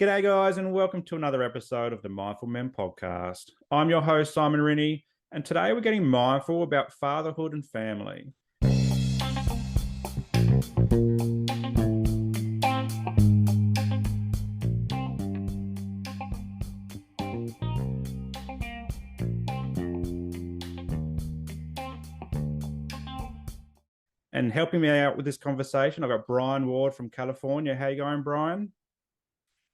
G'day, guys, and welcome to another episode of the Mindful Men podcast. I'm your host, Simon Rinnie, and today we're getting mindful about fatherhood and family. And helping me out with this conversation, I've got Bryan Ward from California. How you going, Bryan?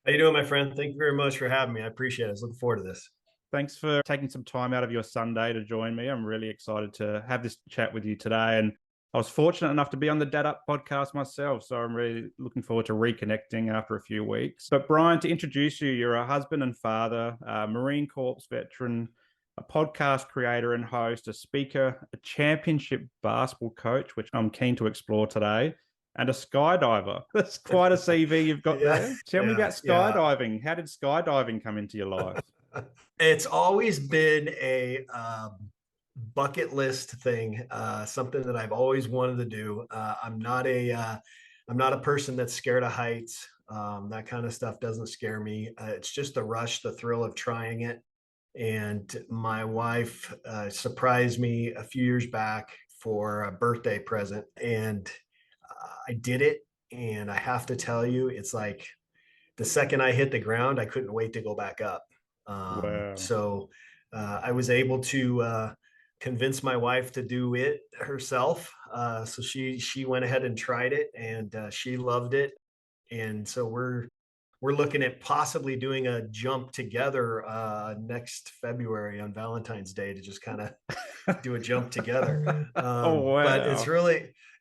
How you doing, my friend? Thank you very much for having me. I appreciate it. I was looking forward to this. Thanks for taking some time out of your Sunday to join me. I'm really excited to have this chat with you today. And I was fortunate enough to be on the Dad Up podcast myself, so I'm really looking forward to reconnecting after a few weeks. But Bryan, to introduce you, you're a husband and father, a Marine Corps veteran, a podcast creator and host, a speaker, a championship basketball coach, which I'm keen to explore today, and a skydiver. That's quite a CV you've got there. Tell me about skydiving. How did skydiving come into your life? It's always been a bucket list thing, something that I've always wanted to do. I'm not a person that's scared of heights. That kind of stuff doesn't scare me. It's just the rush, the thrill of trying it. And my wife surprised me a few years back for a birthday present, and I did it. And I have to tell you, it's like the second I hit the ground, I couldn't wait to go back up. Wow. I was able to convince my wife to do it herself. So she went ahead and tried it, and she loved it. And so we're looking at possibly doing a jump together next February on Valentine's Day to just kind of do a jump together. Oh, But wow.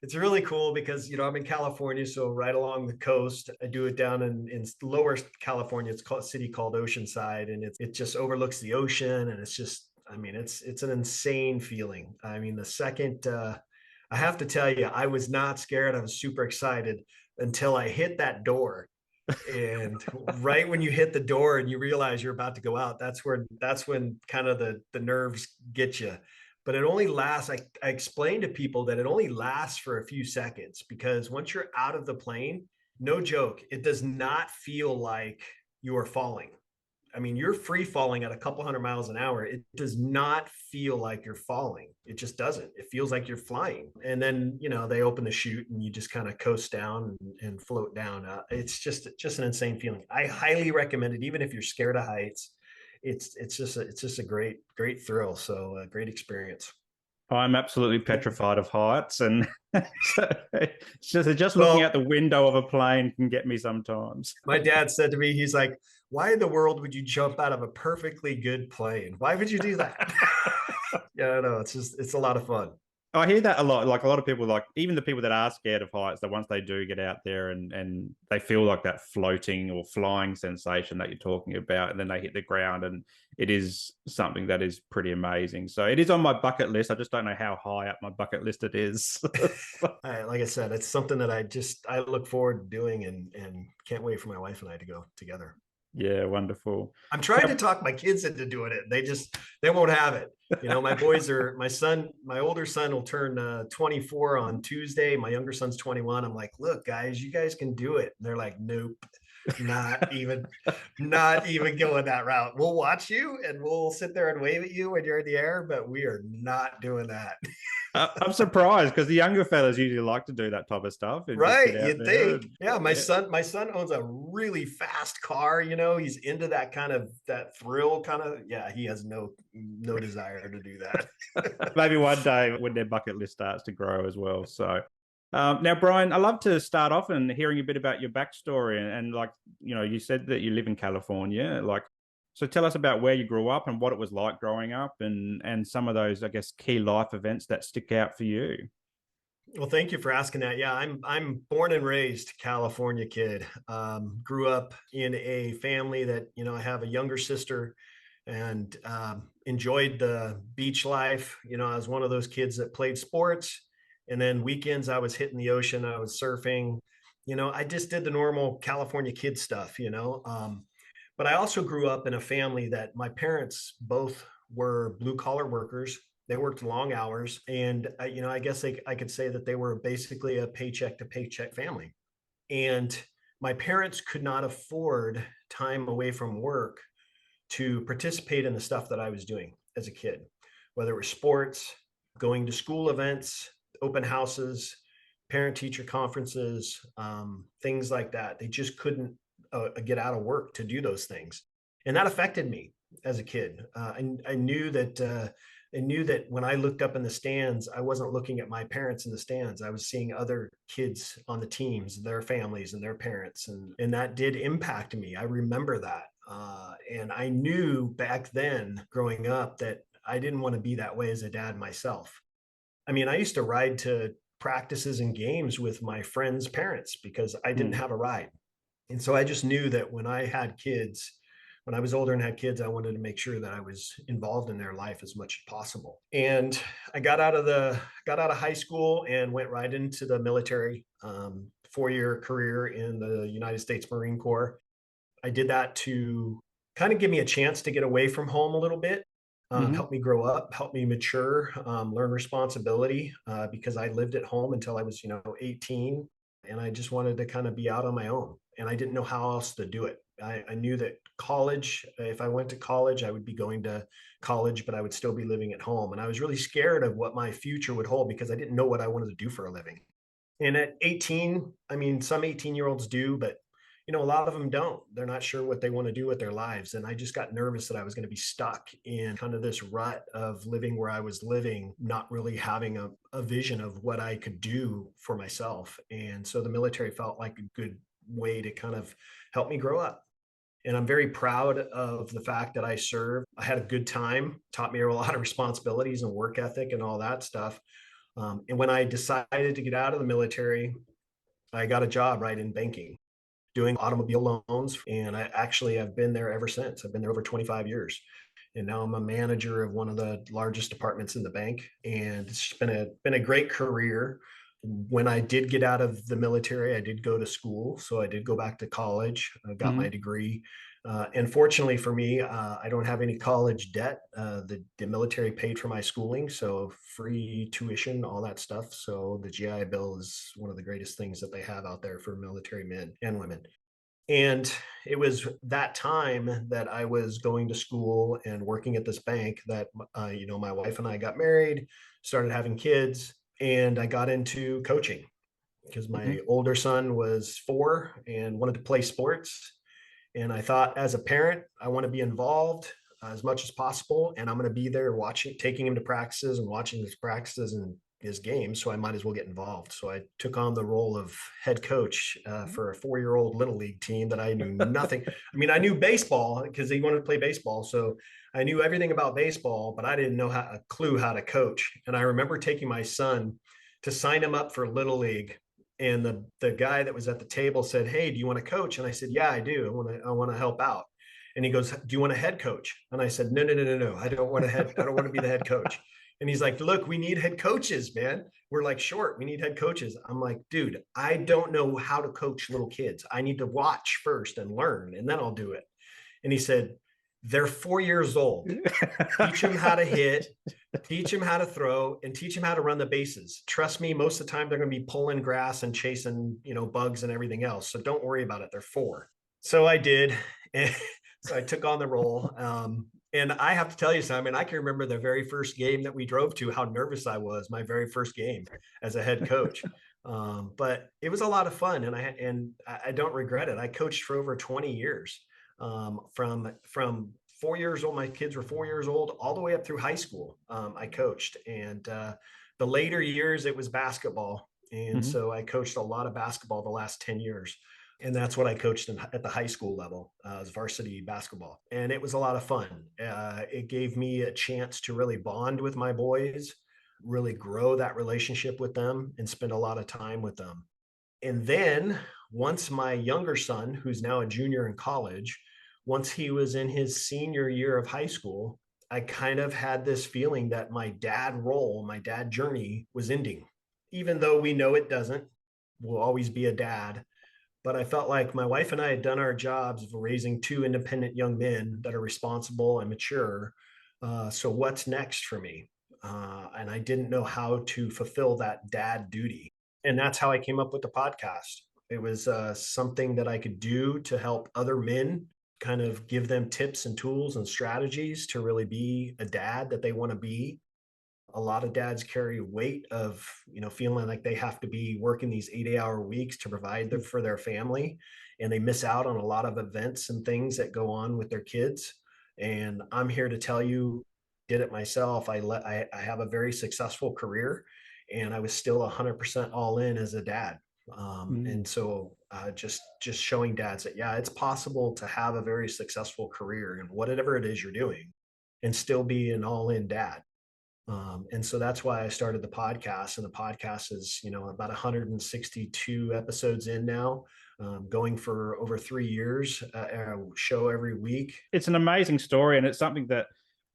it's really cool because I'm in California, so right along the coast. I do it down in lower California. It's called a city called Oceanside, and it just overlooks the ocean, and it's just it's an insane feeling. I mean, the second I have to tell you, I was not scared. I was super excited until I hit that door. And right when you hit the door and you realize you're about to go out, that's when kind of the nerves get you. But it only lasts. I explained to people that it only lasts for a few seconds, because once you're out of the plane, no joke, it does not feel like you are falling. I mean, you're free falling at a couple hundred miles an hour. It does not feel like you're falling. It just doesn't. It feels like you're flying. And then, they open the chute and you just kind of coast down and float down. It's just an insane feeling. I highly recommend it, even if you're scared of heights. It's just a great thrill. So a great experience. I'm absolutely petrified of heights, and so it's just looking out Well, the window of a plane can get me sometimes. my dad said to me, he's like, "Why in the world would you jump out of a perfectly good plane? Why would you do that?" Yeah, I know. It's a lot of fun. I hear that a lot. Like a lot of people, like even the people that are scared of heights, that once they do get out there and they feel like that floating or flying sensation that you're talking about, and then they hit the ground, and it is something that is pretty amazing. So it is on my bucket list. I just don't know how high up my bucket list it is. Like I said, it's something that I look forward to doing, and can't wait for my wife and I to go together. Yeah, wonderful. I'm trying to talk my kids into doing it. They won't have it. My older son will turn 24 on Tuesday. My younger son's 21. I'm like, look, guys, you guys can do it. And they're like, nope, not even, not even going that route. We'll watch you and we'll sit there and wave at you when you're in the air, but we are not doing that. I'm surprised because the younger fellas usually like to do that type of stuff and just get Right, out you'd there. think. Yeah, Yeah. my son owns a really fast car. He's into that kind of that thrill kind of. Yeah, he has no desire to do that. Maybe one day when their bucket list starts to grow as well. So now, Bryan, I love to start off and hearing a bit about your backstory and like you said that you live in California. Like, so tell us about where you grew up and what it was like growing up, and some of those, I guess, key life events that stick out for you. Well, thank you for asking that. Yeah, I'm born and raised California kid. Grew up in a family that I have a younger sister, and enjoyed the beach life. I was one of those kids that played sports, and then weekends I was hitting the ocean. I was surfing. I just did the normal California kid stuff. But I also grew up in a family that my parents both were blue collar workers. They worked long hours, and I guess I could say that they were basically a paycheck to paycheck family. And my parents could not afford time away from work to participate in the stuff that I was doing as a kid, whether it was sports, going to school events, open houses, parent teacher conferences, things like that. They just couldn't get out of work to do those things. And that affected me as a kid. I knew that. I knew that when I looked up in the stands, I wasn't looking at my parents in the stands. I was seeing other kids on the teams, their families and their parents. And that did impact me. I remember that. And I knew back then growing up that I didn't want to be that way as a dad myself. I mean, I used to ride to practices and games with my friends' parents because I didn't Mm. have a ride. And so I just knew that when I had kids, when I was older and had kids, I wanted to make sure that I was involved in their life as much as possible. And I got out of high school and went right into the military, 4-year career in the United States Marine Corps. I did that to kind of give me a chance to get away from home a little bit, Hmm. help me grow up, help me mature, learn responsibility, because I lived at home until I was, 18, and I just wanted to kind of be out on my own, and I didn't know how else to do it. I knew that college, if I went to college, I would be going to college, but I would still be living at home, and I was really scared of what my future would hold because I didn't know what I wanted to do for a living. And at 18, I mean, some 18-year-olds do, but a lot of them don't. They're not sure what they want to do with their lives. And I just got nervous that I was going to be stuck in kind of this rut of living where I was living, not really having a vision of what I could do for myself. And so the military felt like a good way to kind of help me grow up. And I'm very proud of the fact that I served. I had a good time, taught me a lot of responsibilities and work ethic and all that stuff. And when I decided to get out of the military, I got a job right in banking doing automobile loans. And I actually have been there ever since. I've been there over 25 years. And now I'm a manager of one of the largest departments in the bank. And it's been a great career. When I did get out of the military, I did go to school. So I did go back to college. I got my Hmm. degree. And fortunately for me, I don't have any college debt. The military paid for my schooling, so free tuition, all that stuff. So the GI Bill is one of the greatest things that they have out there for military men and women. And it was that time that I was going to school and working at this bank that, my wife and I got married, started having kids, and I got into coaching because my Hmm. older son was 4 and wanted to play sports. And I thought, as a parent, I want to be involved as much as possible. And I'm going to be there watching, taking him to practices and watching his practices and his games. So I might as well get involved. So I took on the role of head coach for a 4-year-old little league team that I knew nothing. I mean, I knew baseball because he wanted to play baseball. So I knew everything about baseball, but I didn't know a clue how to coach. And I remember taking my son to sign him up for little league, and the guy that was at the table said, "Hey, do you want to coach?" And I said, "Yeah, I do. I want to help out." And he goes, "Do you want a head coach?" And I said, "No, no, no, no, no. I don't want to be the head coach." And he's like, "Look, we need head coaches, man. We're like short. We need head coaches." I'm like, "Dude, I don't know how to coach little kids. I need to watch first and learn, and then I'll do it." And he said, "They're 4 years old. Teach them how to hit, teach them how to throw, and teach them how to run the bases. Trust me, most of the time they're going to be pulling grass and chasing, bugs and everything else. So don't worry about it. They're 4." So I did. And so I took on the role. And I have to tell you, Simon, I can remember the very first game that we drove to, how nervous I was, my very first game as a head coach. But it was a lot of fun, and I don't regret it. I coached for over 20 years, from 4 years old. My kids were 4 years old, all the way up through high school. I coached, and the later years it was basketball, and Hmm. so I coached a lot of basketball the last 10 years. And that's what I coached at the high school level, as varsity basketball, and it was a lot of fun. It gave me a chance to really bond with my boys, really grow that relationship with them, and spend a lot of time with them. And then once my younger son, who's now a junior in college, once he was in his senior year of high school, I kind of had this feeling that my dad journey was ending. Even though we know it doesn't, we'll always be a dad. But I felt like my wife and I had done our jobs of raising 2 independent young men that are responsible and mature. So what's next for me? And I didn't know how to fulfill that dad duty. And that's how I came up with the podcast. It was something that I could do to help other men, kind of give them tips and tools and strategies to really be a dad that they want to be. A lot of dads carry weight of, feeling like they have to be working these 80-hour weeks to provide for their family, and they miss out on a lot of events and things that go on with their kids. And I'm here to tell you, did it myself. I have a very successful career, and I was still 100% all in as a dad. Mm. And so just showing dads that, yeah, it's possible to have a very successful career in whatever it is you're doing and still be an all in dad. And so that's why I started the podcast. And the podcast is, about 162 episodes in now, going for over 3 years, a show every week. It's an amazing story, and it's something that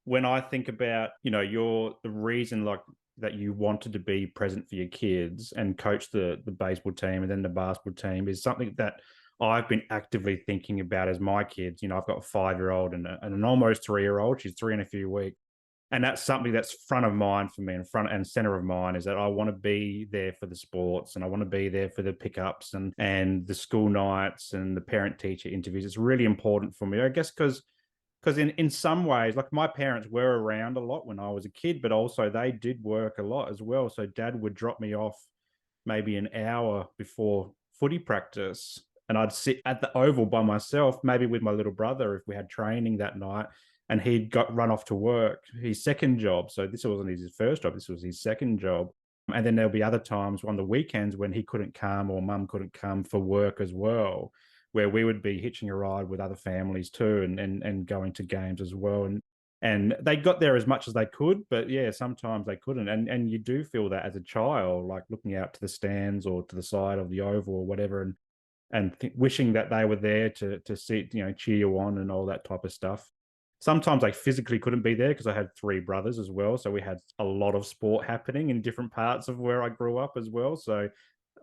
when I think about, you're the reason like that you wanted to be present for your kids and coach the baseball team and then the basketball team is something that I've been actively thinking about as my kids. I've got a 5-year-old and an almost 3-year-old. She's 3 in a few weeks. And that's something that's front of mind for me, and front and center of mind is that I want to be there for the sports, and I want to be there for the pickups and the school nights and the parent teacher interviews. It's really important for me, I guess, because in some ways, like my parents were around a lot when I was a kid, but also they did work a lot as well. So dad would drop me off maybe an hour before footy practice, and I'd sit at the oval by myself, maybe with my little brother if we had training that night, and he'd got run off to work, his second job. So this wasn't his first job, this was his second job. And then there'll be other times on the weekends when he couldn't come or mum couldn't come for work as well, where we would be hitching a ride with other families too, and going to games as well. And they got there as much as they could, but yeah, sometimes they couldn't. And you do feel that as a child, like looking out to the stands or to the side of the oval or whatever, and wishing that they were there to see, cheer you on and all that type of stuff. Sometimes I physically couldn't be there because I had 3 brothers as well, so we had a lot of sport happening in different parts of where I grew up as well. So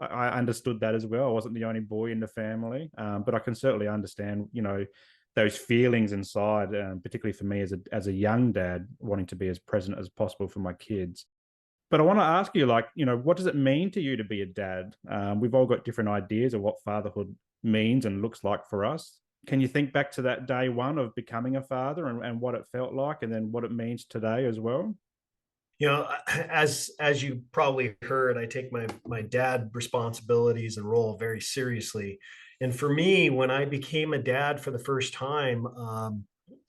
I understood that as well. I wasn't the only boy in the family, but I can certainly understand, those feelings inside, particularly for me as a young dad, wanting to be as present as possible for my kids. But I want to ask you, like, what does it mean to you to be a dad? We've all got different ideas of what fatherhood means and looks like for us. Can you think back to that day one of becoming a father and what it felt like, and then what it means today as well? As you probably heard, I take my dad responsibilities and role very seriously. And for me, when I became a dad for the first time,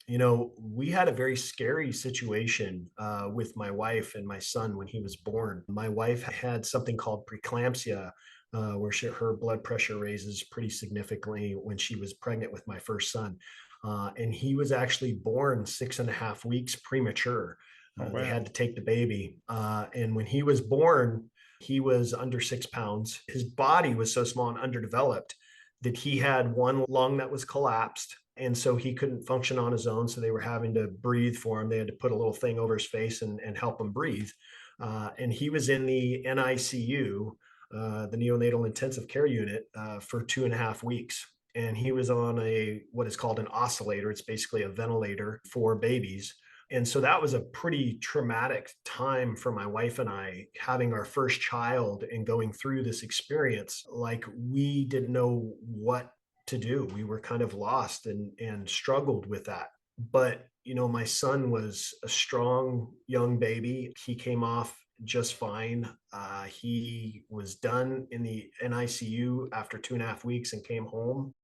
we had a very scary situation with my wife and my son when he was born. My wife had something called preeclampsia, where her blood pressure raises pretty significantly when she was pregnant with my first son. And he was actually born 6.5 weeks premature. Oh, They had wow. to take the baby. And when he was born, he was under 6 pounds. His body was so small and underdeveloped that he had one lung that was collapsed. And so he couldn't function on his own. So they were having to breathe for him. They had to put a little thing over his face and help him breathe. And he was in the NICU, the neonatal intensive care unit, for 2.5 weeks. And he was on what is called an oscillator. It's basically a ventilator for babies. And so that was a pretty traumatic time for my wife and I, having our first child and going through this experience. Like, we didn't know what to do. We were kind of lost and struggled with that. But, my son was a strong young baby. He came off just fine. He was done in the NICU after 2.5 weeks and came home.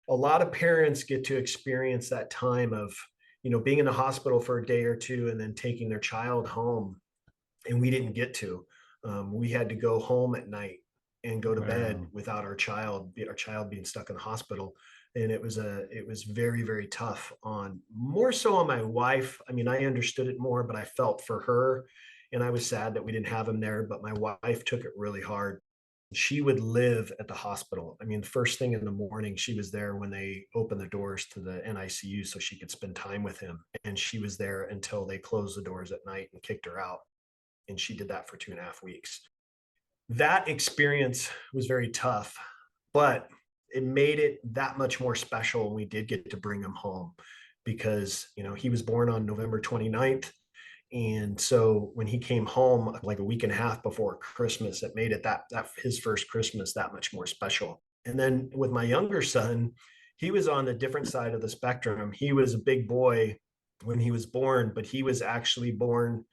A lot of parents get to experience that time of, being in the hospital for a day or two and then taking their child home. And we didn't get to. We had to go home at night and go to bed Wow. without our child being stuck in the hospital. And it was very, very tough, on more so on my wife. I mean, I understood it more, but I felt for her, and I was sad that we didn't have him there, but my wife took it really hard. She would live at the hospital. I mean, first thing in the morning, she was there when they opened the doors to the NICU so she could spend time with him. And she was there until they closed the doors at night and kicked her out. And she did that for 2.5 weeks. That experience was very tough, but it made it that much more special when we did get to bring him home, because, he was born on November 29th. And so when he came home like a week and a half before Christmas, it made it that his first Christmas that much more special. And then with my younger son, he was on the different side of the spectrum. He was a big boy when he was born, but he was actually born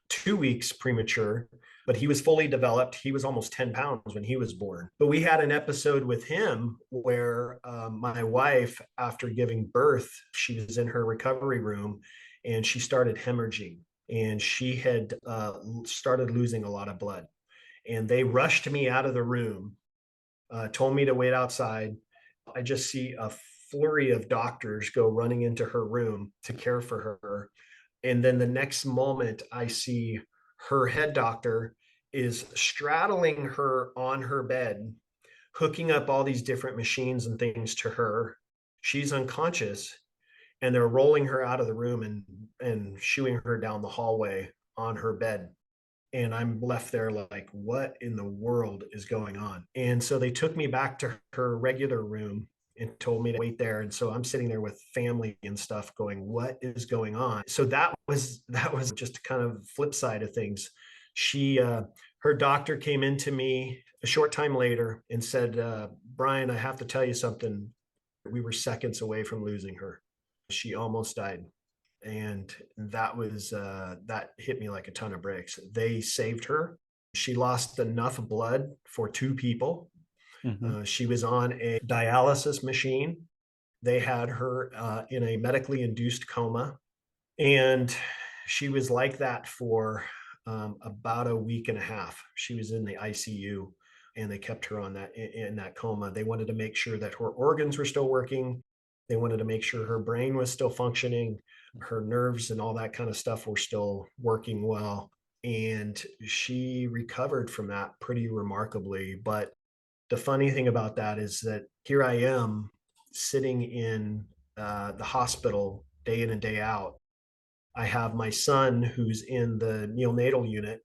2 weeks premature, but he was fully developed. He was almost 10 pounds when he was born. But we had an episode with him where my wife, after giving birth, she was in her recovery room and she started hemorrhaging, and she had started losing a lot of blood. And they rushed me out of the room, told me to wait outside. I just see a flurry of doctors go running into her room to care for her. And then the next moment, I see her head doctor is straddling her on her bed, hooking up all these different machines and things to her. She's unconscious, and they're rolling her out of the room and shooing her down the hallway on her bed. And I'm left there like, what in the world is going on? And so they took me back to her regular room and told me to wait there. And so I'm sitting there with family and stuff going, what is going on? So that was just kind of flip side of things. She her doctor came into me a short time later and said, Bryan, I have to tell you something. We were seconds away from losing her. She almost died. And that hit me like a ton of bricks. They saved her. She lost enough blood for two people. She was on a dialysis machine. They had her in a medically induced coma, and she was like that for about a week and a half. She was in the ICU, and they kept her on that in that coma. They wanted to make sure that her organs were still working. They wanted to make sure her brain was still functioning, her nerves and all that kind of stuff were still working well. And she recovered from that pretty remarkably. But the funny thing about that is that here I am sitting in the hospital day in and day out. I have my son who's in the neonatal unit,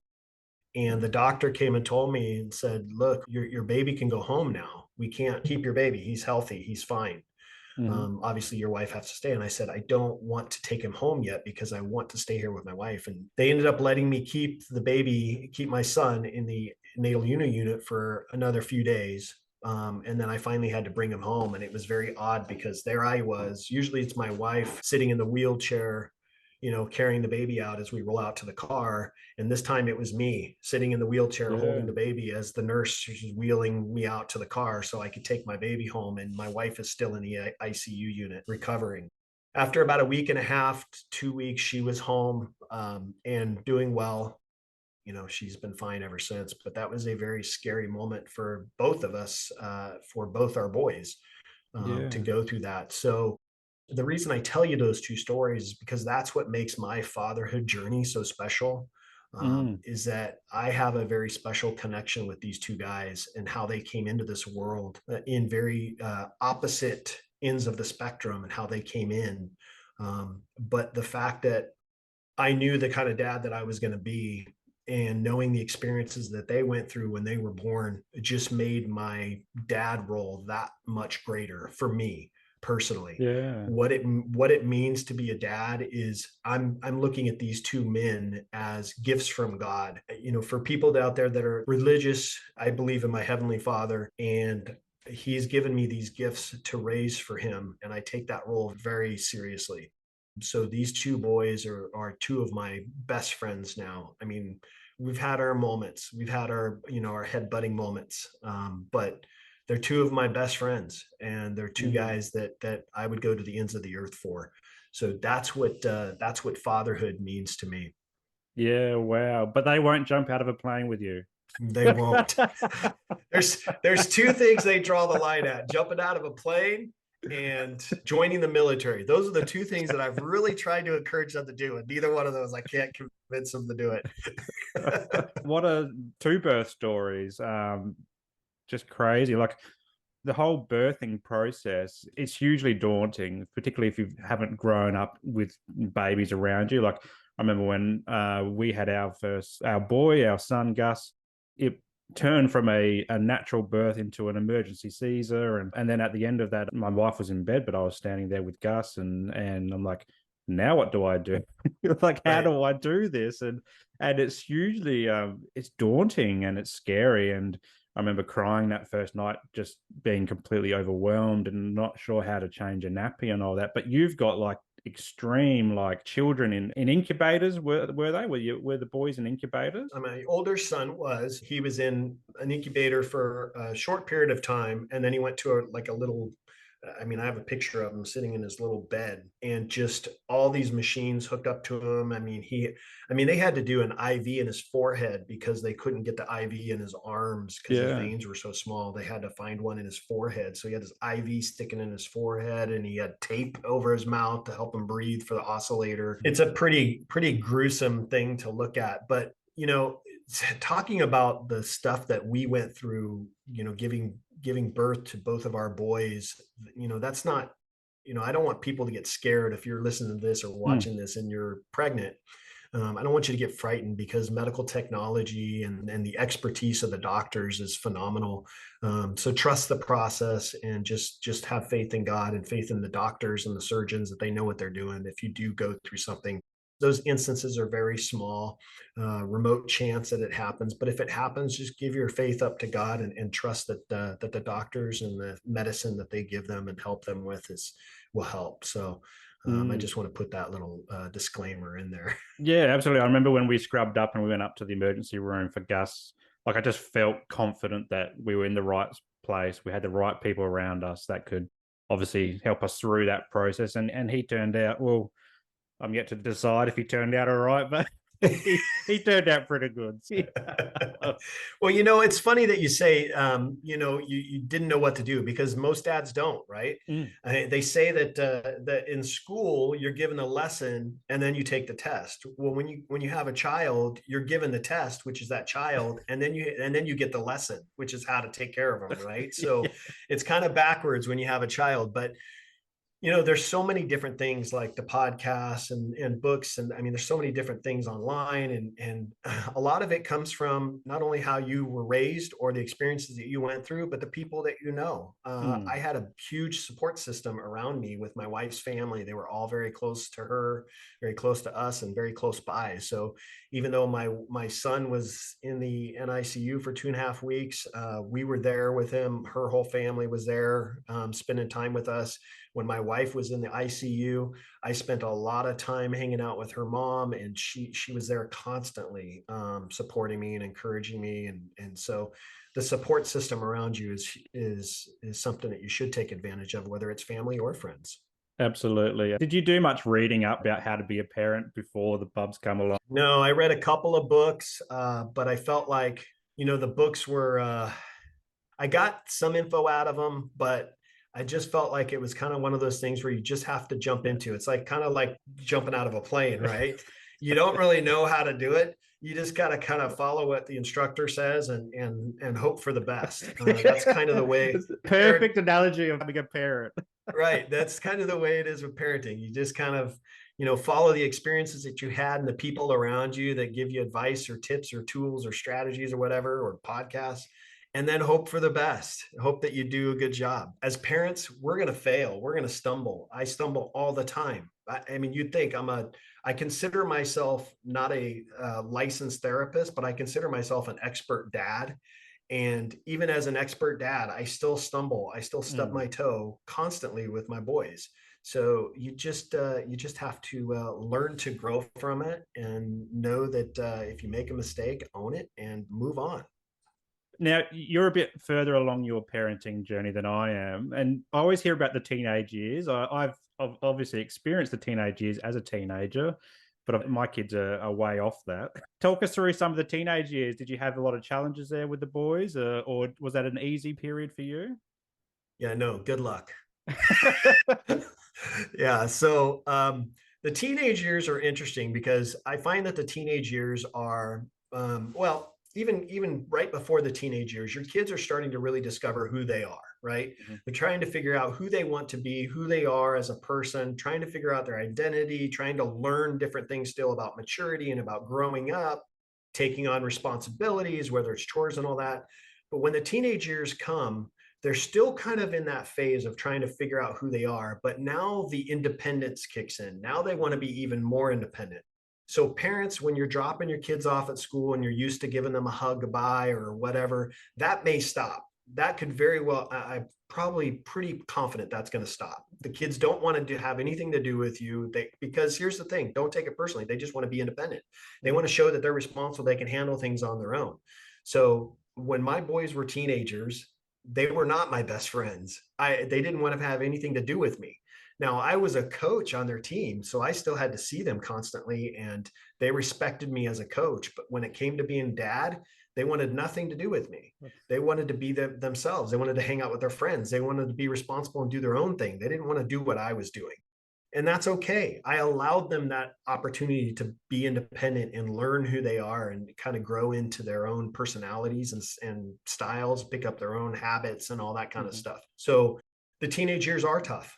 and the doctor came and told me and said, look, your baby can go home now. We can't keep your baby. He's healthy. He's fine. Obviously your wife has to stay. And I said, I don't want to take him home yet because I want to stay here with my wife. And they ended up letting me keep my son in the natal unit for another few days. And then I finally had to bring him home. And it was very odd because there I was. Usually it's my wife sitting in the wheelchair, carrying the baby out as we roll out to the car. And this time it was me sitting in the wheelchair holding the baby as the nurse was wheeling me out to the car so I could take my baby home. And my wife is still in the ICU unit recovering. After about a week and a half, 2 weeks, she was home and doing well. She's been fine ever since. But that was a very scary moment for both of us, for both our boys, to go through that. So the reason I tell you those two stories is because that's what makes my fatherhood journey so special. Is that I have a very special connection with these two guys and how they came into this world in very opposite ends of the spectrum and how they came in. But the fact that I knew the kind of dad that I was going to be, and knowing the experiences that they went through when they were born, it just made my dad role that much greater for me personally. What it means to be a dad is I'm looking at these two men as gifts from God. For people out there that are religious, I believe in my Heavenly Father, and He's given me these gifts to raise for Him, and I take that role very seriously. So these two boys are two of my best friends now. I mean, we've had our moments, we've had our head butting moments, but they're two of my best friends, and they're two guys that I would go to the ends of the earth for. So that's what fatherhood means to me. Yeah, wow. But they won't jump out of a plane with you. They won't. There's two things they draw the line at: jumping out of a plane and joining the military. Those are the two things that I've really tried to encourage them to do, and neither one of those I can't convince them to do it. What are two birth stories? Just crazy. Like the whole birthing process, it's hugely daunting, particularly if you haven't grown up with babies around you. Like I remember when we had our son Gus, it turned from a natural birth into an emergency Caesar. And then at the end of that, my wife was in bed, but I was standing there with Gus, and I'm like, now what do I do? Like, how do I do this? And it's hugely it's daunting and it's scary. And I remember crying that first night, just being completely overwhelmed and not sure how to change a nappy and all that. But you've got like extreme like children in incubators. Were they? Were the boys in incubators? My older son he was in an incubator for a short period of time, and then he went to like a little, I mean, I have a picture of him sitting in his little bed and just all these machines hooked up to him. I mean, they had to do an IV in his forehead because they couldn't get the IV in his arms because his Yeah. veins were so small. They had to find one in his forehead. So he had this IV sticking in his forehead, and he had tape over his mouth to help him breathe for the oscillator. It's a pretty gruesome thing to look at. But, talking about the stuff that we went through, giving birth to both of our boys, that's not, I don't want people to get scared if you're listening to this or Mm. watching this and you're pregnant. I don't want you to get frightened because medical technology and the expertise of the doctors is phenomenal. So trust the process and just have faith in God and faith in the doctors and the surgeons that they know what they're doing. If you do go through something, those instances are very small, remote chance that it happens. But if it happens, just give your faith up to God and trust that the doctors and the medicine that they give them and help them with will help. So I Mm. just want to put that little disclaimer in there. Yeah, absolutely. I remember when we scrubbed up and we went up to the emergency room for Gus, like I just felt confident that we were in the right place. We had the right people around us that could obviously help us through that process. And he turned out, well, I'm yet to decide if he turned out all right, but he turned out pretty good. Well, it's funny that you say, you didn't know what to do because most dads don't, right? Mm. They say that in school you're given a lesson and then you take the test. Well, when you have a child, you're given the test, which is that child, and then you get the lesson, which is how to take care of them, right? So Yeah. it's kind of backwards when you have a child, but there's so many different things like the podcasts and books. And I mean, there's so many different things online. And a lot of it comes from not only how you were raised or the experiences that you went through, but the people that you know. I Mm. had a huge support system around me with my wife's family. They were all very close to her, very close to us, and very close by. So even though my son was in the NICU for 2.5 weeks, we were there with him. Her whole family was there, spending time with us. When my wife was in the ICU, I spent a lot of time hanging out with her mom, and she was there constantly, supporting me and encouraging me. And so the support system around you is something that you should take advantage of, whether it's family or friends. Absolutely. Did you do much reading up about how to be a parent before the bubs come along? No, I read a couple of books, but I felt like, the books were, I got some info out of them, but I just felt like it was kind of one of those things where you just have to jump Yeah. into. It's like kind of like jumping out of a plane, right? You don't really know how to do it. You just got to kind of follow what the instructor says and hope for the best. That's kind of the way It's a parent, perfect analogy of being a parent. right? That's kind of the way it is with parenting. You just kind of, follow the experiences that you had and the people around you that give you advice or tips or tools or strategies or whatever, or podcasts, and then hope for the best. Hope that you do a good job. As parents, we're going to fail. We're going to stumble. I stumble all the time. I mean, you'd think I consider myself not a licensed therapist, but I consider myself an expert dad. And even as an expert dad, I still stumble. I still stub Mm. my toe constantly with my boys. So you just have to learn to grow from it and know that if you make a mistake, own it and move on. Now, you're a bit further along your parenting journey than I am. And I always hear about the teenage years. I've obviously experienced the teenage years as a teenager, but my kids are way off that. Talk us through some of the teenage years. Did you have a lot of challenges there with the boys, or was that an easy period for you? Yeah, no, good luck. Yeah. So the teenage years are interesting because I find that the teenage years are, well, even right before the teenage years, your kids are starting to really discover who they are, right? Mhm. They're trying to figure out who they want to be, who they are as a person, trying to figure out their identity, trying to learn different things still about maturity and about growing up, taking on responsibilities, whether it's chores and all that. But when the teenage years come, they're still kind of in that phase of trying to figure out who they are, but now the independence kicks in. Now they want to be even more independent. So parents, when you're dropping your kids off at school and you're used to giving them a hug goodbye or whatever, that may stop. That could very well, I'm probably pretty confident that's going to stop. The kids don't want to have anything to do with you. Because here's the thing, don't take it personally. They just want to be independent. They want to show that they're responsible. They can handle things on their own. So when my boys were teenagers, they were not my best friends. They didn't want to have anything to do with me. Now, I was a coach on their team, so I still had to see them constantly, and they respected me as a coach. But when it came to being dad, they wanted nothing to do with me. They wanted to be themselves. They wanted to hang out with their friends. They wanted to be responsible and do their own thing. They didn't want to do what I was doing. And that's okay. I allowed them that opportunity to be independent and learn who they are and kind of grow into their own personalities and styles, pick up their own habits and all that kind of stuff. So the teenage years are tough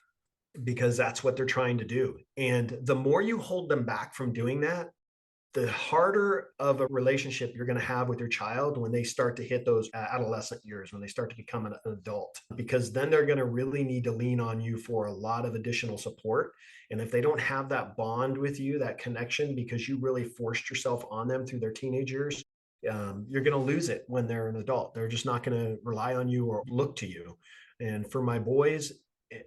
because that's what they're trying to do. And the more you hold them back from doing that, the harder of a relationship you're going to have with your child when they start to hit those adolescent years, when they start to become an adult, because then they're going to really need to lean on you for a lot of additional support. And if they don't have that bond with you, that connection, because you really forced yourself on them through their teenage years, you're going to lose it when they're an adult. They're just not going to rely on you or look to you. And for my boys,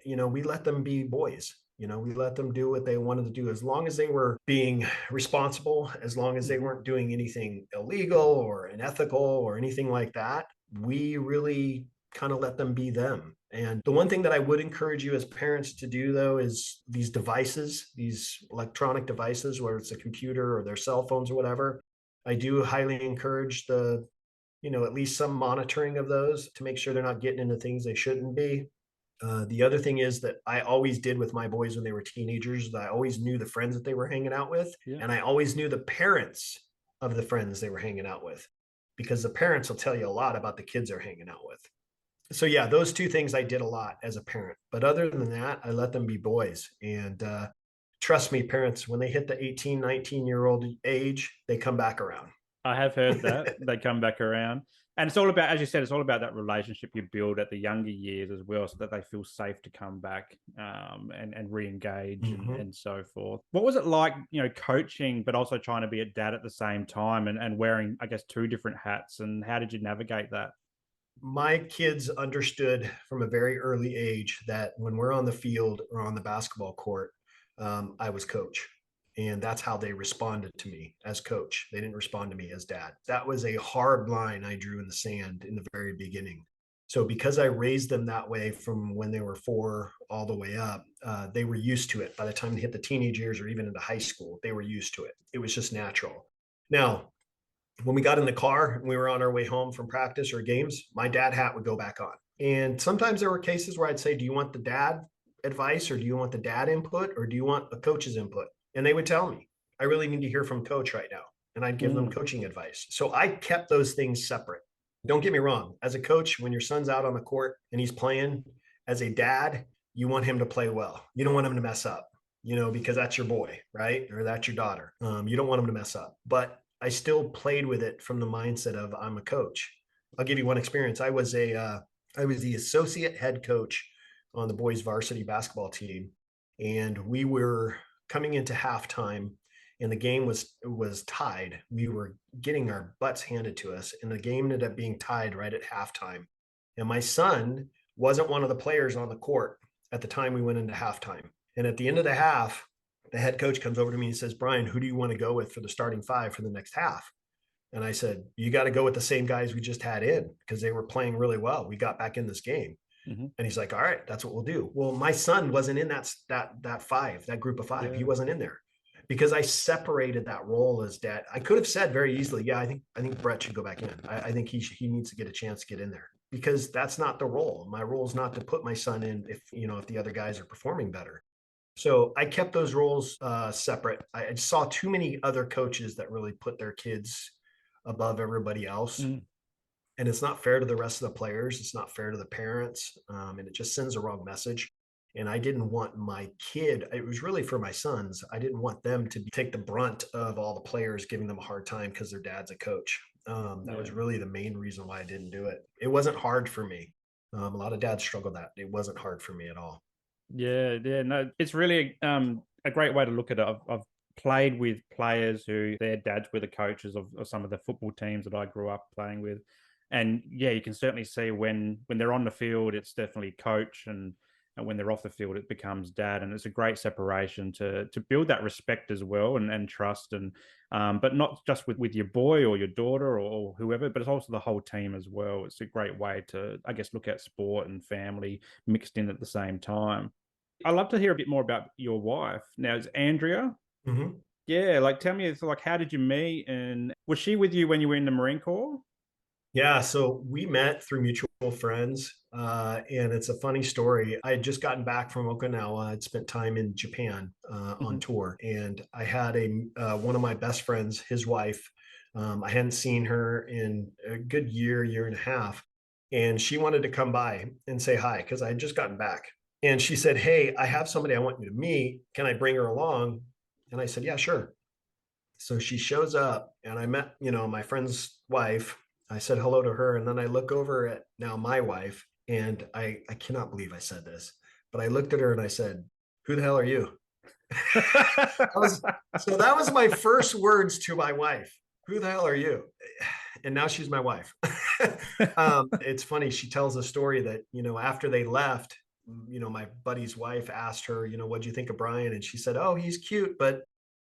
we let them be boys. We let them do what they wanted to do as long as they were being responsible, as long as they weren't doing anything illegal or unethical or anything like that. We really kind of let them be them. And the one thing that I would encourage you as parents to do, though, is these devices, these electronic devices, whether it's a computer or their cell phones or whatever. I do highly encourage at least some monitoring of those to make sure they're not getting into things they shouldn't be. The other thing is that I always did with my boys when they were teenagers, that I always knew the friends that they were hanging out with. Yeah. And I always knew the parents of the friends they were hanging out with, because the parents will tell you a lot about the kids they're hanging out with. So yeah, those two things I did a lot as a parent. But other than that, I let them be boys. And trust me, parents, when they hit the 18, 19-year-old age, they come back around. I have heard that they come back around. And it's all about, as you said, it's all about that relationship you build at the younger years as well, so that they feel safe to come back and re-engage and so forth. What was it like, coaching, but also trying to be a dad at the same time and wearing, I guess, two different hats? And how did you navigate that? My kids understood from a very early age that when we're on the field or on the basketball court, I was coach. And that's how they responded to me as coach. They didn't respond to me as dad. That was a hard line I drew in the sand in the very beginning. So because I raised them that way from when they were 4 all the way up, they were used to it. By the time they hit the teenage years or even into high school, they were used to it. It was just natural. Now, when we got in the car and we were on our way home from practice or games, my dad hat would go back on. And sometimes there were cases where I'd say, do you want the dad advice, or do you want the dad input, or do you want a coach's input? And they would tell me, I really need to hear from coach right now. And I'd give them coaching advice. So I kept those things separate. Don't get me wrong. As a coach, when your son's out on the court and he's playing, as a dad, you want him to play well. You don't want him to mess up, because that's your boy, right? Or that's your daughter. You don't want him to mess up. But I still played with it from the mindset of I'm a coach. I'll give you one experience. I was the associate head coach on the boys varsity basketball team, and we were coming into halftime, and the game was tied. We were getting our butts handed to us, and the game ended up being tied right at halftime. And my son wasn't one of the players on the court at the time we went into halftime. And at the end of the half, the head coach comes over to me and says, Bryan, who do you want to go with for the starting 5 for the next half? And I said, you got to go with the same guys we just had in, because they were playing really well. We got back in this game. And he's like, all right, that's what we'll do. Well, my son wasn't in that 5, that group of 5. Yeah. He wasn't in there because I separated that role as dad. I could have said very easily, yeah, I think Brett should go back in. I think he needs to get a chance to get in there, because that's not the role. My role is not to put my son in if the other guys are performing better. So I kept those roles separate. I saw too many other coaches that really put their kids above everybody else. And it's not fair to the rest of the players. It's not fair to the parents. And it just sends a wrong message. And I didn't want my kid, it was really for my sons. I didn't want them to take the brunt of all the players giving them a hard time because their dad's a coach. That was really the main reason why I didn't do it. It wasn't hard for me. A lot of dads struggle that. It wasn't hard for me at all. Yeah. No, it's really a great way to look at it. I've played with players who their dads were the coaches of some of the football teams that I grew up playing with. And yeah, you can certainly see when they're on the field, it's definitely coach, and when they're off the field, it becomes dad. And it's a great separation to build that respect as well, and trust, and but not just with your boy or your daughter or whoever, but it's also the whole team as well. It's a great way to, I guess, look at sport and family mixed in at the same time. I'd love to hear a bit more about your wife. Now, it's Andrea. Mhm. Yeah, like tell me, like, how did you meet, and was she with you when you were in the Marine Corps? Yeah, so we met through mutual friends, and it's a funny story. I had just gotten back from Okinawa. I'd spent time in Japan on Mhm. tour, and I had a one of my best friends, his wife. I hadn't seen her in a good year, year and a half, and she wanted to come by and say hi because I had just gotten back. And she said, "Hey, I have somebody I want you to meet. Can I bring her along?" And I said, "Yeah, sure." So she shows up and I met, my friend's wife. I said hello to her. And then I look over at now my wife and I cannot believe I said this, but I looked at her and I said, "Who the hell are you?" That was so that was my first words to my wife. "Who the hell are you?" And now she's my wife. It's funny. She tells a story that, after they left, my buddy's wife asked her, "What'd you think of Bryan?" And she said, "Oh, he's cute, but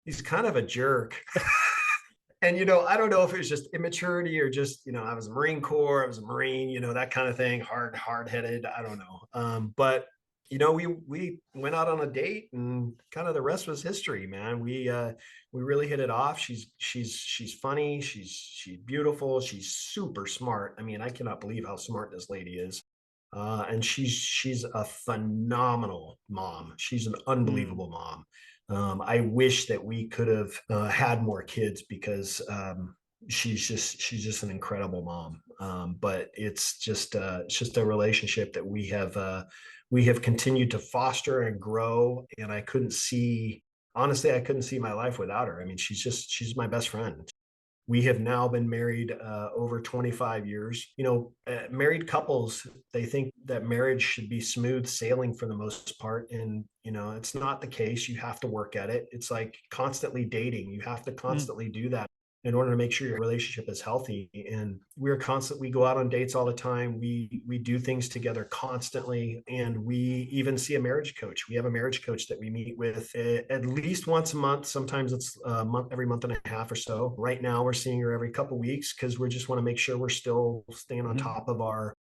he's kind of a jerk." And, I don't know if it was just immaturity or just, I was Marine Corps, I was a Marine, that kind of thing, hard headed. I don't know. But we went out on a date and kind of the rest was history, man. We really hit it off. She's funny, she's beautiful, she's super smart. I mean, I cannot believe how smart this lady is. And she's a phenomenal mom. She's an Mm, unbelievable mom. I wish that we could have had more kids because she's just an incredible mom. But it's just a relationship that we have continued to foster and grow. And I couldn't see honestly, I couldn't see my life without her. I mean, she's my best friend. We have now been married over 25 years. Married couples, they think that marriage should be smooth sailing for the most part. And, it's not the case. You have to work at it. It's like constantly dating. You have to mm, constantly do that in order to make sure your relationship is healthy. And we go out on dates all the time. We do things together constantly. And we even see a marriage coach. We have a marriage coach that we meet with at least once a month. Sometimes it's a month, every month and a half or so. Right now we're seeing her every couple of weeks because we just want to make sure we're still staying on mhm. top of our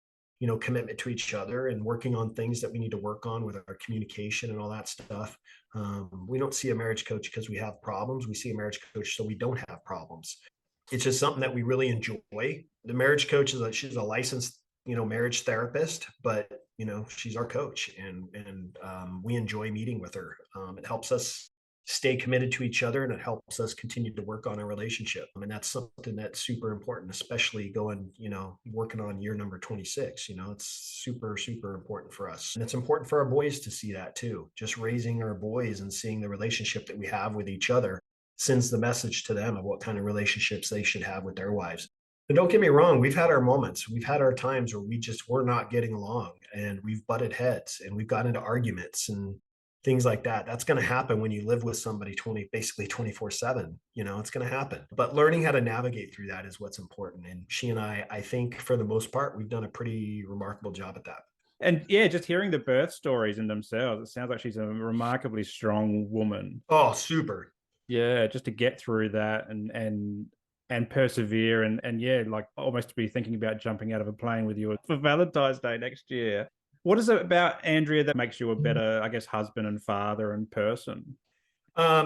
commitment to each other and working on things that we need to work on with our communication and all that stuff. We don't see a marriage coach because we have problems. We see a marriage coach so we don't have problems. It's just something that we really enjoy. The marriage coach she's a licensed marriage therapist, but she's our coach, and we enjoy meeting with her. It helps us stay committed to each other, and it helps us continue to work on our relationship. I mean, that's something that's super important, especially going, working on year number 26. It's super, super important for us. And it's important for our boys to see that too. Just raising our boys and seeing the relationship that we have with each other sends the message to them of what kind of relationships they should have with their wives. And don't get me wrong, we've had our moments. We've had our times where we're not getting along and we've butted heads and we've got into arguments and things like that. That's going to happen when you live with somebody basically 24/7. It's going to happen. But learning how to navigate through that is what's important. And she and I think for the most part, we've done a pretty remarkable job at that. And yeah, just hearing the birth stories in themselves, it sounds like she's a remarkably strong woman. Oh, super. Yeah, just to get through that and persevere, and yeah, like almost to be thinking about jumping out of a plane with you for Valentine's Day next year. What is it about Andrea that makes you a better, I guess, husband and father and person?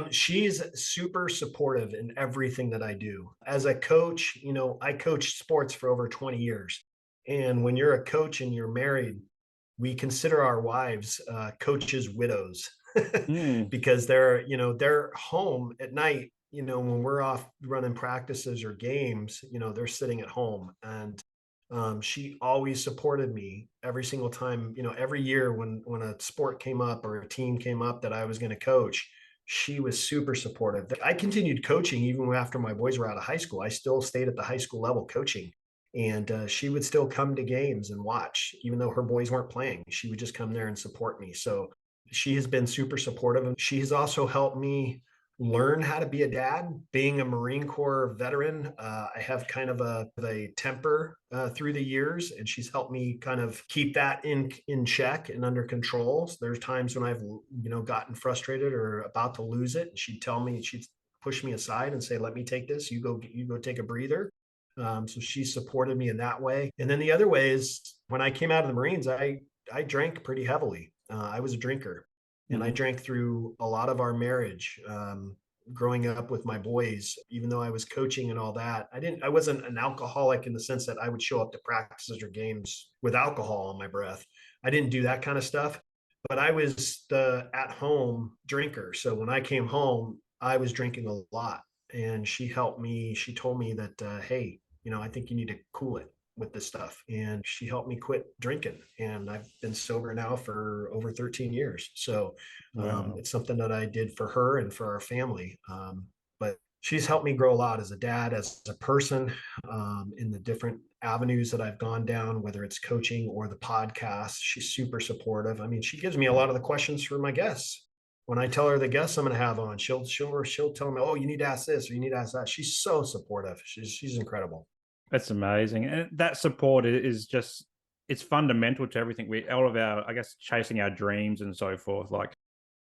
She's super supportive in everything that I do. As a coach, I coached sports for over 20 years. And when you're a coach and you're married, we consider our wives coaches' widows Mm, because they're home at night. When we're off running practices or games, they're sitting at home. And she always supported me every single time. Every year when a sport came up or a team came up that I was going to coach, she was super supportive. I continued coaching even after my boys were out of high school. I still stayed at the high school level coaching, and she would still come to games and watch, even though her boys weren't playing. She would just come there and support me. So she has been super supportive, and she has also helped me learn how to be a dad. Being a Marine Corps veteran, I have kind of a temper through the years, and she's helped me kind of keep that in check and under control. So there's times when I've gotten frustrated or about to lose it, and she'd push me aside and say, "Let me take this. You go take a breather." So she supported me in that way. And then the other way is when I came out of the Marines, I drank pretty heavily. I was a drinker, and I Mm. drank through a lot of our marriage. Growing up with my boys, even though I was coaching and all that, I wasn't an alcoholic in the sense that I would show up to practices or games with alcohol on my breath. I didn't do that kind of stuff, but I was the at home drinker. So when I came home, I was drinking a lot, and she helped me. She told me that, hey, I think you need to cool it with this stuff. And she helped me quit drinking. And I've been sober now for over 13 years. So Wow. it's something that I did for her and for our family. But she's helped me grow a lot as a dad, as a person, in the different avenues that I've gone down, whether it's coaching or the podcast. She's super supportive. I mean, she gives me a lot of the questions for my guests. When I tell her the guests I'm going to have on, she'll tell me, "Oh, you need to ask this or you need to ask that." She's so supportive. She's incredible. That's amazing. And that support is just, it's fundamental to everything. All of our, I guess, chasing our dreams and so forth. Like,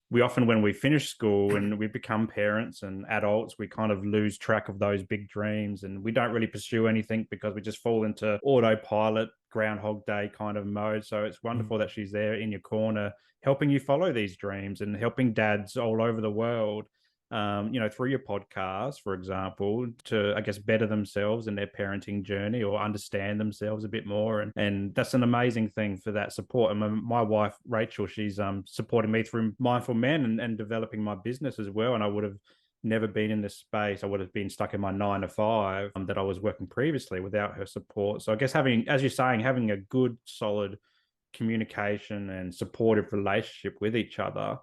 we often, when we finish school and we become parents and adults, we kind of lose track of those big dreams, and we don't really pursue anything because we just fall into autopilot, groundhog day kind of mode. So it's Mm. wonderful that she's there in your corner, helping you follow these dreams and helping dads all over the world, through your podcast, for example, to, I guess, better themselves in their parenting journey or understand themselves a bit more. And that's an amazing thing for that support. And my wife, Rachel, she's supporting me through Mindful Men and developing my business as well. And I would have never been in this space. I would have been stuck in my 9 to 5 that I was working previously without her support. So I guess having, as you're saying, having a good, solid communication and supportive relationship with each other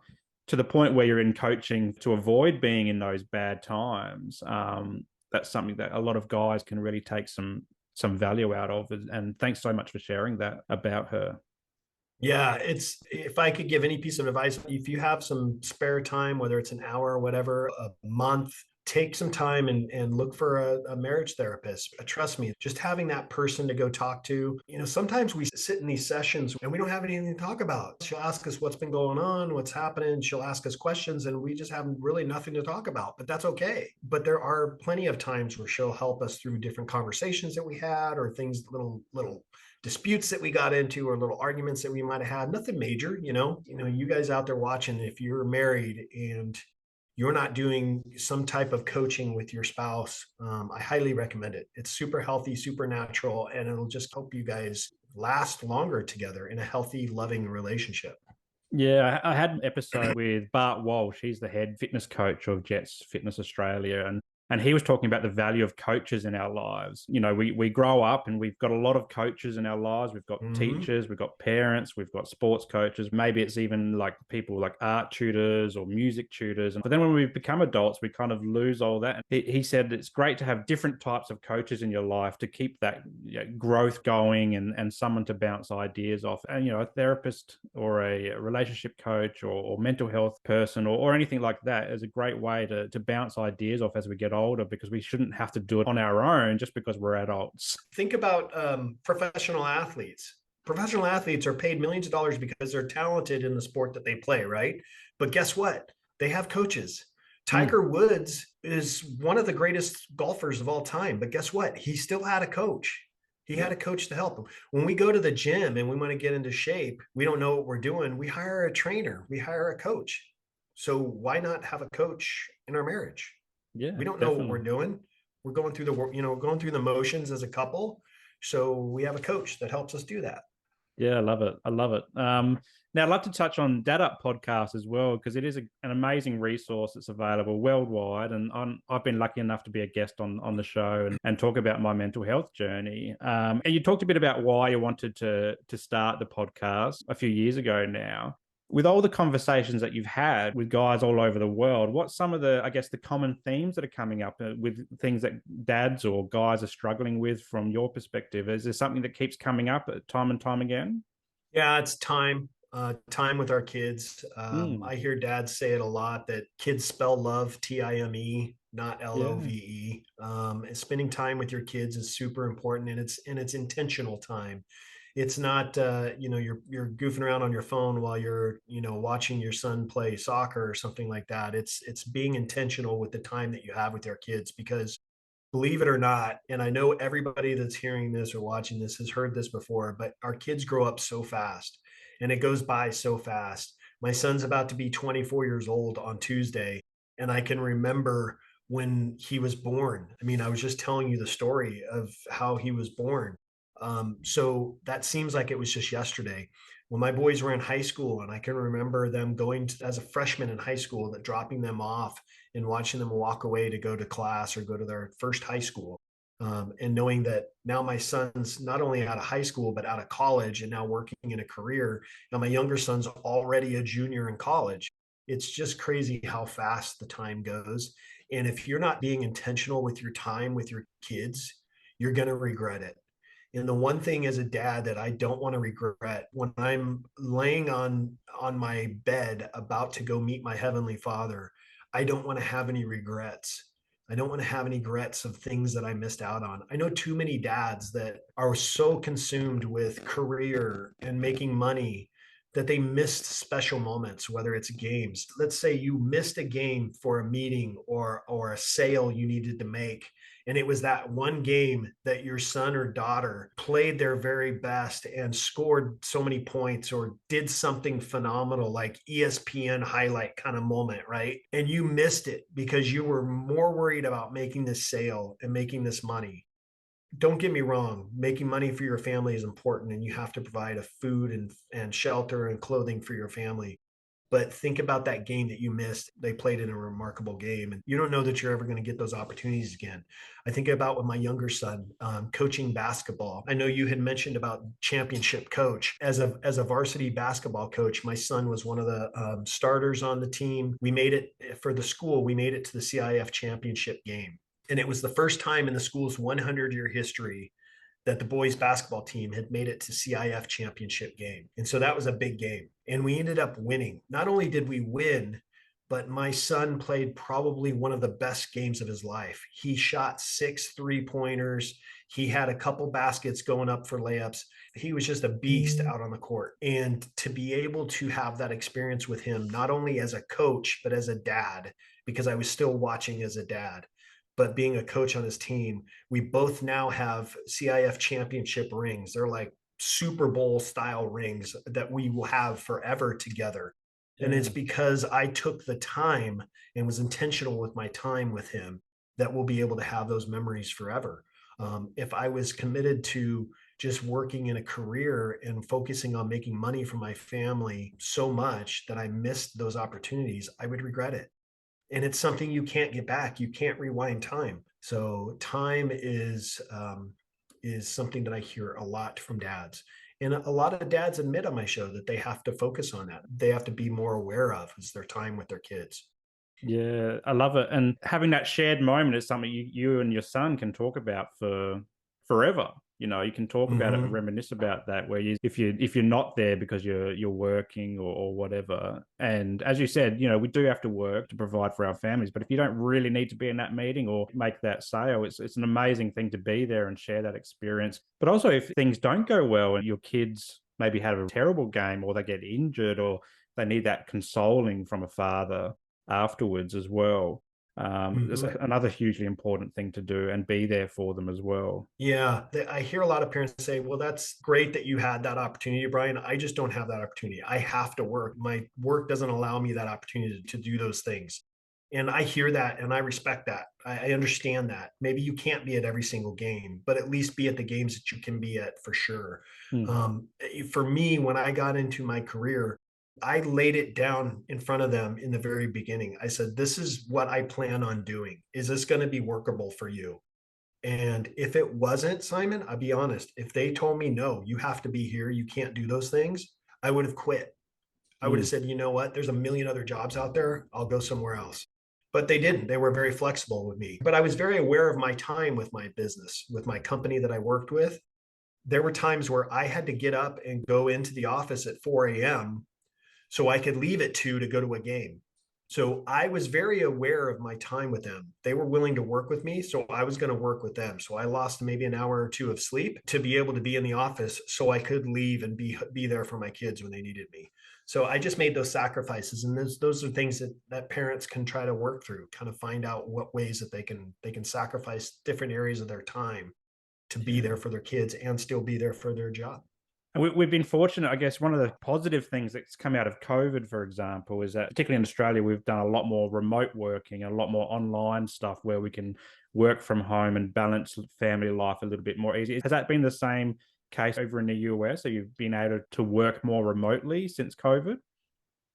to the point where you're in coaching to avoid being in those bad times. That's something that a lot of guys can really take some value out of. And thanks so much for sharing that about her. Yeah, if I could give any piece of advice, if you have some spare time, whether it's an hour or whatever, a month, take some time and look for a marriage therapist. Trust me, just having that person to go talk to. Sometimes we sit in these sessions and we don't have anything to talk about. She'll ask us what's been going on, what's happening. She'll ask us questions, and we just have really nothing to talk about, but that's okay. But there are plenty of times where she'll help us through different conversations that we had, or things, little disputes that we got into, or little arguments that we might have had. Nothing major. You guys out there watching, if you're married and you're not doing some type of coaching with your spouse, I highly recommend it. It's super healthy, super natural, and it'll just help you guys last longer together in a healthy, loving relationship. Yeah, I had an episode with Bart Walsh. He's the head fitness coach of Jets Fitness Australia, and he was talking about the value of coaches in our lives. We grow up and we've got a lot of coaches in our lives. We've got Mm-hmm. teachers, we've got parents, we've got sports coaches. Maybe it's even like people like art tutors or music tutors. But then when we become adults, we kind of lose all that. And he said it's great to have different types of coaches in your life to keep that growth going and someone to bounce ideas off. And, a therapist or a relationship coach or mental health person or anything like that is a great way to bounce ideas off as we get older, because we shouldn't have to do it on our own just because we're adults. Think about professional athletes. Professional athletes are paid millions of dollars because they're talented in the sport that they play, right? But guess what? They have coaches. Mm, Tiger Woods is one of the greatest golfers of all time, but guess what? He still had a coach. He yeah. had a coach to help him. When we go to the gym and we want to get into shape, we don't know what we're doing. We hire a trainer, we hire a coach. So why not have a coach in our marriage? Yeah, We don't know what we're definitely. doing. We're going through going through the motions as a couple. So we have a coach that helps us do that. Yeah, I love it. I love it. Now, I'd love to touch on Dad Up podcast as well, because it is an amazing resource that's available worldwide. And I've been lucky enough to be a guest on the show and talk about my mental health journey. And you talked a bit about why you wanted to start the podcast a few years ago now. With all the conversations that you've had with guys all over the world, what's some of the, I guess, the common themes that are coming up with things that dads or guys are struggling with from your perspective? Is there something that keeps coming up time and time again? Yeah, it's time. Time with our kids. Mm, I hear dads say it a lot that kids spell love Time, not yeah. Love. And spending time with your kids is super important, and it's intentional time. It's not you're goofing around on your phone while you're watching your son play soccer or something like that. It's being intentional with the time that you have with your kids, because believe it or not, and I know everybody that's hearing this or watching this has heard this before, but our kids grow up so fast and it goes by so fast. My son's about to be 24 years old on Tuesday, and I can remember when he was born. I mean, I was just telling you the story of how he was born. So that seems like it was just yesterday. When my boys were in high school, and I can remember them going to, as a freshman in high school, that dropping them off and watching them walk away to go to class or go to their first high school. And knowing that now my son's not only out of high school, but out of college and now working in a career. Now my younger son's already a junior in college. It's just crazy how fast the time goes. And if you're not being intentional with your time with your kids, you're going to regret it. And the one thing as a dad that I don't want to regret, when I'm laying on my bed about to go meet my heavenly Father, I don't want to have any regrets. I don't want to have any regrets of things that I missed out on. I know too many dads that are so consumed with career and making money that they missed special moments, whether it's games. Let's say you missed a game for a meeting or a sale you needed to make, and it was that one game that your son or daughter played their very best and scored so many points or did something phenomenal, like ESPN highlight kind of moment, right? And you missed it because you were more worried about making this sale and making this money. Don't get me wrong, making money for your family is important, and you have to provide a food and shelter and clothing for your family. But think about that game that you missed. They played in a remarkable game, and you don't know that you're ever going to get those opportunities again. I think about with my younger son coaching basketball. I know you had mentioned about championship coach. As a varsity basketball coach, my son was one of the starters on the team. We made it for the school. We made it to the CIF championship game, and it was the first time in the school's 100-year history that the boys basketball team had made it to CIF championship game. And so that was a big game. And we ended up winning. Not only did we win, but my son played probably one of the best games of his life. He shot 6 3-pointers. He had a couple baskets going up for layups. He was just a beast out on the court. And to be able to have that experience with him, not only as a coach, but as a dad, because I was still watching as a dad, but being a coach on his team, we both now have CIF championship rings. They're like Super Bowl style rings that we will have forever together. And it's Yeah. because I took the time and was intentional with my time with him that we'll be able to have those memories forever. If I was committed to just working in a career and focusing on making money for my family so much that I missed those opportunities, I would regret it, and it's something you can't get back. You can't rewind time. So time is something that I hear a lot from dads. And a lot of dads admit on my show that they have to focus on that. They have to be more aware of is their time with their kids. Yeah, I love it. And having that shared moment is something you and your son can talk about for forever. You know, you can talk about it and Mm-hmm. reminisce about that. Where if you're not there because you're working or whatever. And as you said, we do have to work to provide for our families. But if you don't really need to be in that meeting or make that sale, it's an amazing thing to be there and share that experience. But also, if things don't go well and your kids maybe have a terrible game or they get injured or they need that consoling from a father afterwards as well. It's Mm-hmm. another hugely important thing to do and be there for them as well. Yeah, I hear a lot of parents say, "Well, that's great that you had that opportunity, Brian. I just don't have that opportunity. I have to work. My work doesn't allow me that opportunity to do those things." And I hear that and I respect that. I understand that. Maybe you can't be at every single game, but at least be at the games that you can be at for sure. Mm, For me, when I got into my career, I laid it down in front of them in the very beginning. I said, "This is what I plan on doing. Is this going to be workable for you?" And if it wasn't, Simon, I'll be honest, if they told me, no, you have to be here, you can't do those things, I would have quit. I would have mm, said, you know what? There's a million other jobs out there. I'll go somewhere else. But they didn't. They were very flexible with me. But I was very aware of my time with my business, with my company that I worked with. there were times where I had to get up and go into the office at 4 a.m. so I could leave at 2 to go to a game. So I was very aware of my time with them. They were willing to work with me, so I was going to work with them. So I lost maybe an hour or two of sleep to be able to be in the office so I could leave and be there for my kids when they needed me. So I just made those sacrifices, and those are things that parents can try to work through, kind of find out what ways that they can sacrifice different areas of their time to be Yeah. there for their kids and still be there for their job. And we've been fortunate, I guess. One of the positive things that's come out of COVID, for example, is that particularly in Australia, we've done a lot more remote working, a lot more online stuff where we can work from home and balance family life a little bit more easy. Has that been the same case over in the US? Have you been able to work more remotely since COVID?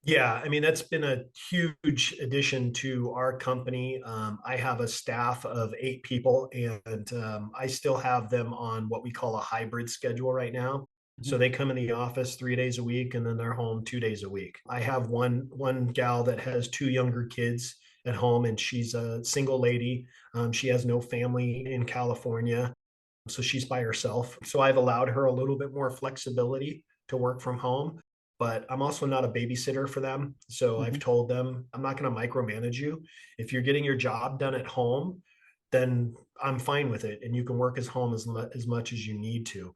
Yeah, I mean, that's been a huge addition to our company. I have a staff of 8 people, and I still have them on what we call a hybrid schedule right now. Mhm. So they come in the office 3 days a week, and then they're home 2 days a week. I have one gal that has two younger kids at home, and she's a single lady. She has no family in California, so she's by herself. So I've allowed her a little bit more flexibility to work from home, but I'm also not a babysitter for them. So I've Mhm. told them I'm not going to micromanage you. If you're getting your job done at home, then I'm fine with it. And you can work as home as much as you need to.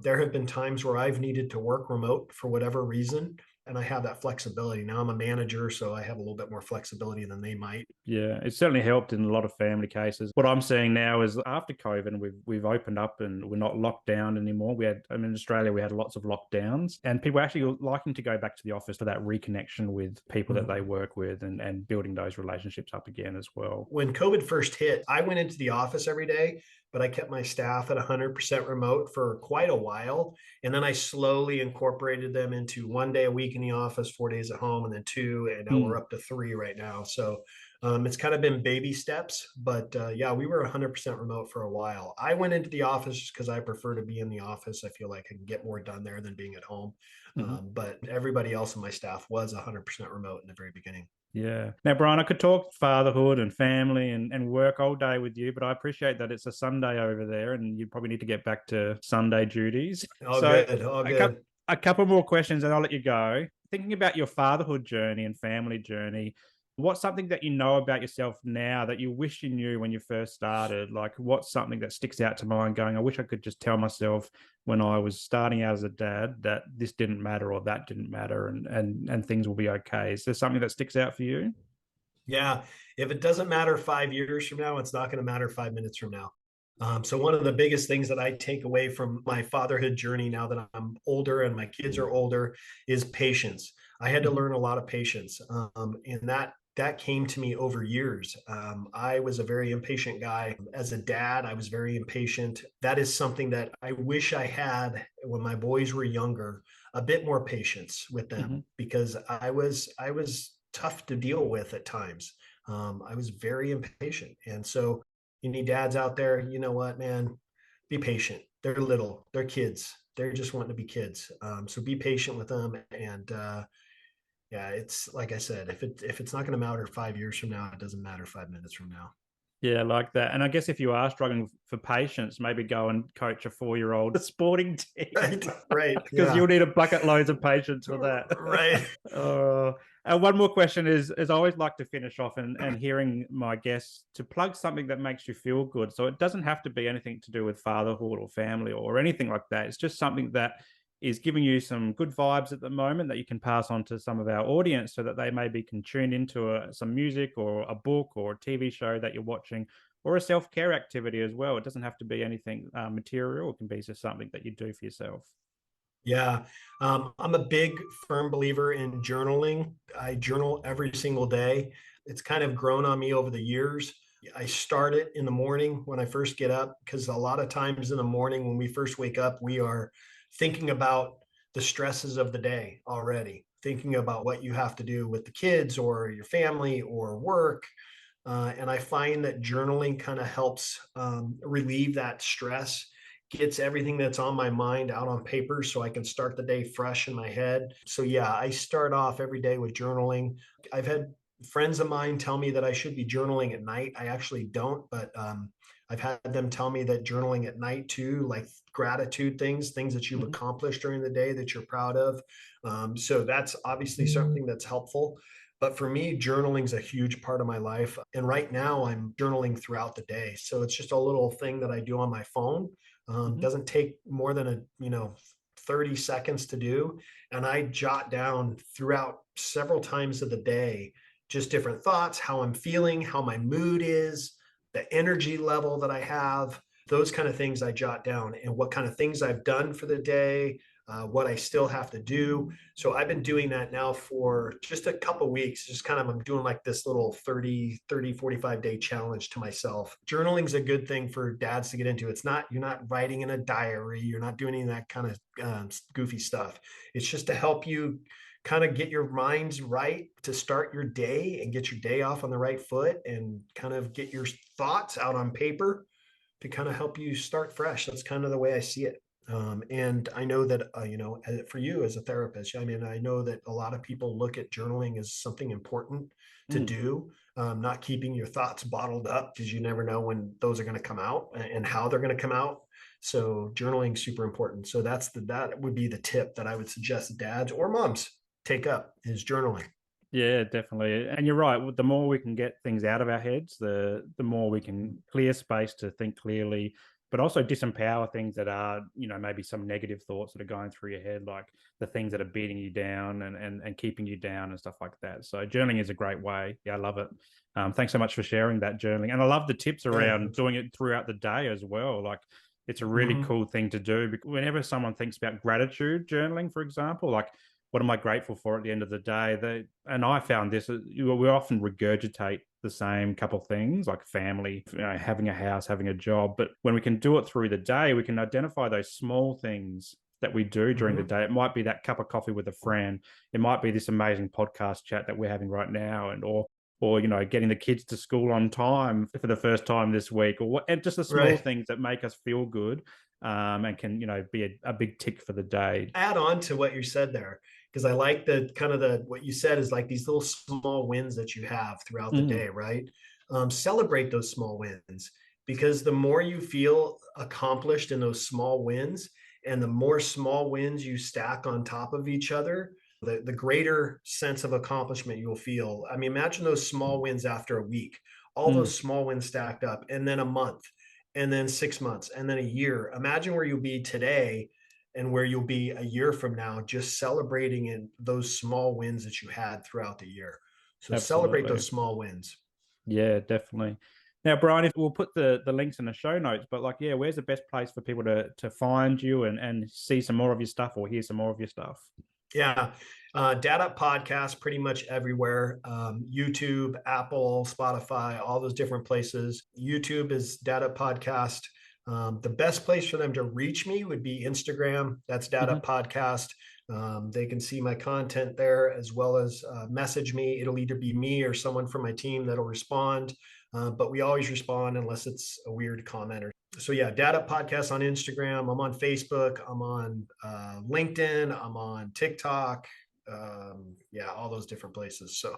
There have been times where I've needed to work remote for whatever reason, and I have that flexibility. Now I'm a manager, so I have a little bit more flexibility than they might. Yeah, it's certainly helped in a lot of family cases. What I'm seeing now is after COVID, we've opened up and we're not locked down anymore. I mean, in Australia, we had lots of lockdowns, and people actually liking to go back to the office for that reconnection with people that they Mhm. work with and building those relationships up again as well. When COVID first hit, I went into the office every day, but I kept my staff at 100% remote for quite a while. And then I slowly incorporated them into 1 day a week in the office, 4 days at home, and then two. And now we're Mm. up to three right now. So it's kind of been baby steps. But yeah, we were 100% remote for a while. I went into the office just because I prefer to be in the office. I feel like I can get more done there than being at home. Mhm. But everybody else in my staff was 100% remote in the very beginning. Yeah. Now, Brian, I could talk fatherhood and family and work all day with you, but I appreciate that it's a Sunday over there and you probably need to get back to Sunday duties. All So, good. All a couple, good. a couple more questions and I'll let you go. Thinking about your fatherhood journey and family journey, what's something that you know about yourself now that you wish you knew when you first started? Like, what's something that sticks out to mind going, I wish I could just tell myself when I was starting out as a dad that this didn't matter or that didn't matter and things will be okay. Is there something that sticks out for you? Yeah. If it doesn't matter 5 years from now, it's not going to matter 5 minutes from now. So one of the biggest things that I take away from my fatherhood journey now that I'm older and my kids are older is patience. I had to Mhm. learn a lot of patience, and that came to me over years. I was a very impatient guy. As a dad, I was very impatient. That is something that I wish I had when my boys were younger, a bit more patience with Mhm. them because I was tough to deal with at times. I was very impatient, and so any dads out there, you know what, man, be patient. They're little, they're kids. They're just wanting to be kids. So be patient with them, and yeah, it's like I said, if it's not going to matter 5 years from now, it doesn't matter 5 minutes from now. Yeah, like that. And I guess if you are struggling for patience, maybe go and coach a 4-year-old sporting team Right, right, because yeah, you'll need a bucket loads of patience for that. right. And one more question is I always like to finish off and hearing my guests to plug something that makes you feel good. So it doesn't have to be anything to do with fatherhood or family or anything like that. It's just something that is giving you some good vibes at the moment that you can pass on to some of our audience so that they maybe can tune into some music or a book or a TV show that you're watching or a self-care activity as well. It doesn't have to be anything material. It can be just something that you do for yourself. Yeah. I'm a big firm believer in journaling. I journal every single day. It's kind of grown on me over the years. I start it in the morning when I first get up because a lot of times in the morning when we first wake up, we are thinking about the stresses of the day already, thinking about what you have to do with the kids or your family or work. And I find that journaling kind of helps relieve that stress, gets everything that's on my mind out on paper so I can start the day fresh in my head. So, yeah, I start off every day with journaling. I've had friends of mine tell me that I should be journaling at night. I actually don't, but I've had them tell me that journaling at night too, like gratitude things that you've Mhm. accomplished during the day that you're proud of. So that's obviously something that's helpful. But for me, journaling is a huge part of my life. And right now I'm journaling throughout the day. So it's just a little thing that I do on my phone. Mhm. Doesn't take more than 30 seconds to do. And I jot down throughout several times of the day, just different thoughts, how I'm feeling, how my mood is, the energy level that I have, those kind of things I jot down, and what kind of things I've done for the day, what I still have to do. So I've been doing that now for just a couple weeks, just kind of, I'm doing like this little 45 day challenge to myself. Journaling is a good thing for dads to get into. It's not, you're not writing in a diary, you're not doing any of that kind of goofy stuff. It's just to help you kind of get your minds right to start your day and get your day off on the right foot and kind of get your thoughts out on paper to kind of help you start fresh. That's kind of the way I see it. And I know that, for you as a therapist, I mean, I know that a lot of people look at journaling as something important to Mm. do, not keeping your thoughts bottled up because you never know when those are going to come out and how they're going to come out. So journaling is super important. So that would be the tip that I would suggest dads or moms take up, is journaling. Yeah, definitely. And you're right. The more we can get things out of our heads, the more we can clear space to think clearly, but also disempower things that are, maybe some negative thoughts that are going through your head, like the things that are beating you down and keeping you down and stuff like that. So journaling is a great way. Yeah, I love it. Thanks so much for sharing that journaling. And I love the tips Yeah, around doing absolutely. it throughout the day as well. Like it's a really Mhm. cool thing to do. Whenever someone thinks about gratitude journaling, for example, like what am I grateful for at the end of the day? And I found this, we often regurgitate the same couple things like family, having a house, having a job. But when we can do it through the day, we can identify those small things that we do during the Mhm. day. It might be that cup of coffee with a friend. It might be this amazing podcast chat that we're having right now, or getting the kids to school on time for the first time this week, and just the small Right. things that make us feel good, and can be a big tick for the day. Add on to what you said there, because I like the kind of the what you said is like these little small wins that you have throughout the Mm, day, right? Celebrate those small wins, because the more you feel accomplished in those small wins, and the more small wins you stack on top of each other, the greater sense of accomplishment you'll feel. I mean, imagine those small wins after a week, all mm. those small wins stacked up, and then a month, and then 6 months, and then a year. Imagine where you'll be today and where you'll be a year from now, just celebrating in those small wins that you had throughout the year. So celebrate Absolutely. those small wins. Yeah, definitely. Now, Brian, if we'll put the links in the show notes, but like, yeah, where's the best place for people to find you and see some more of your stuff or hear some more of your stuff? Yeah. Data podcast pretty much everywhere. YouTube, Apple, Spotify, all those different places. YouTube is Data Podcast. The best place for them to reach me would be Instagram. That's Data Hmm. Podcast. They can see my content there, as well as message me. It'll either be me or someone from my team that'll respond. But we always respond unless it's a weird comment. Or so yeah, Data Podcast on Instagram. I'm on Facebook. I'm on LinkedIn. I'm on TikTok. Yeah, all those different places. So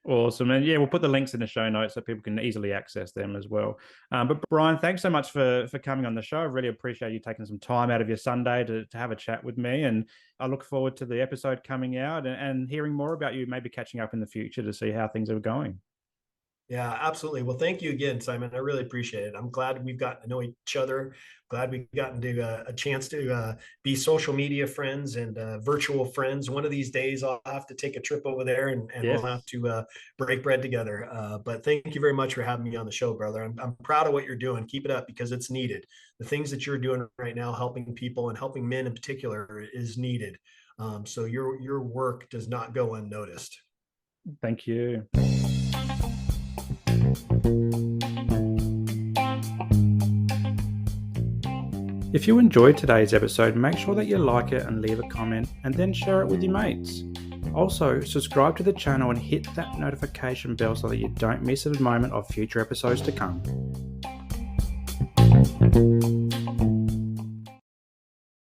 Awesome. And yeah, we'll put the links in the show notes so people can easily access them as well. But Brian, thanks so much for coming on the show. I really appreciate you taking some time out of your Sunday to have a chat with me. And I look forward to the episode coming out and hearing more about you, maybe catching up in the future to see how things are going. yeah, absolutely. Well, thank you again, Simon. I really appreciate it. I'm glad we've gotten to know each other. Glad we've gotten to a chance to be social media friends and virtual friends. One of these days, I'll have to take a trip over there and we'll have Yes. to break bread together. But thank you very much for having me on the show, brother. I'm proud of what you're doing. Keep it up because it's needed. The things that you're doing right now, helping people and helping men in particular, is needed. So your work does not go unnoticed. Thank you. If you enjoyed today's episode, make sure that you like it and leave a comment and then share it with your mates. Also, subscribe to the channel and hit that notification bell so that you don't miss a moment of future episodes to come.